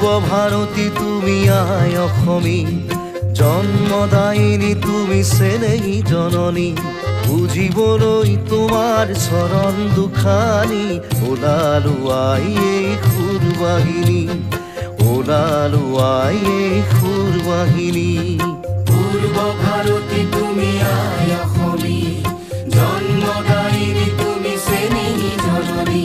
পূৰ্ব ভাৰতী তুমি আয় অসমী, জন্মদায়িনী তুমি চেনেহী জননী। বুজিবলৈ তোমাৰ চৰণ দুখানি, ওলালো আই এই সুৰ বাহিনী, ওলালো আই এই সুৰ বাহিনী। পূৰ্ব ভাৰতী তুমি আয় অসমী, জন্মদায়িনী তুমি চেনেহী জননী।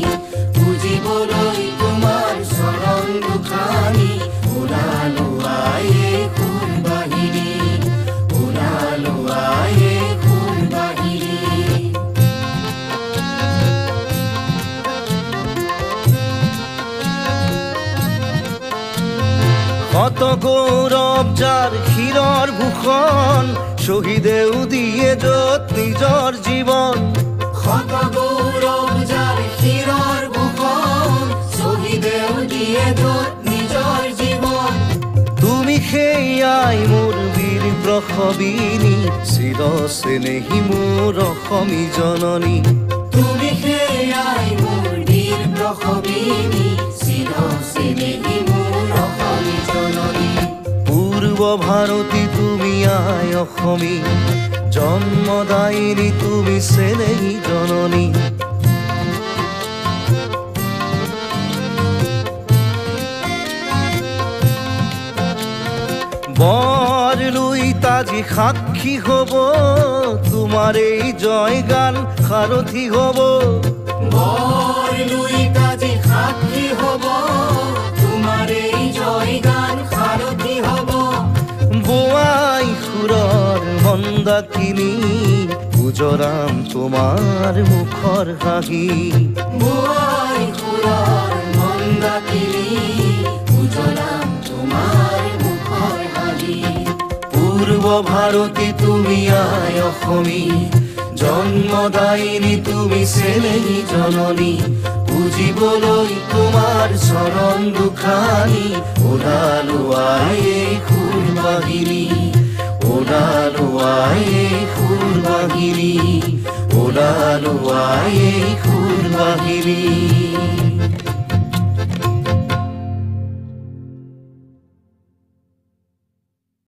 বুজিবলৈ তোমাৰ চৰণ দুখানি, ওলালো আই এই সুৰ বাহিনী, ওলালো আই এই সুৰ বাহিনী। কত গৌৰৱ যাৰ শিৰৰ ভূষণ, শ্বহীদেও দিয়ে য'ত নিজৰ জীৱন। শত গৌৰৱ যাৰ শিৰৰ ভূষণ, শ্বহীদেও দিয়ে য'ত নিজৰ জীৱন। তুমি সেয়াই মোৰ বীৰ প্ৰসৱিনী, চিৰ চেনেহী মোৰ অসমী জননী। তুমি সেয়াই মোৰ বীৰ প্ৰসৱিনী, চিৰ চেনেহী মোৰ অসমী জননী। পূৰ্ব ভাৰতী তুমি আয় অসমী, জন্মদায়িনী তুমি চেনেহী জননী। বৰ লুইতাজি সাক্ষী হ'ব, তোমাৰ এই জয় গান সাৰথি হ'ব। বৰ লুইতাজি সাক্ষী হ'ব, তোমাৰ এই জয় গান সাৰথি হ'ব। বোৱাই সুৰৰ মন্দাকিনী, উজৰাম তোমাৰ মুখৰ হাঁহি। বোৱাই সুৰৰ মন্দাকিনী, উজৰাম তোমাৰ মুখৰ হাঁহি। পূৰ্ব ভাৰতী তুমি আয় অসমী, জন্মদায়িনী তুমি চেনেহী জননী। বুজিবলৈ তোমাৰ চৰণ দুখানি, ওলালো আই এই সুৰ বাহিনী, ওলালো আই এই সুৰ বাহিনী, ওলালো আই এই সুৰ বাহিনী।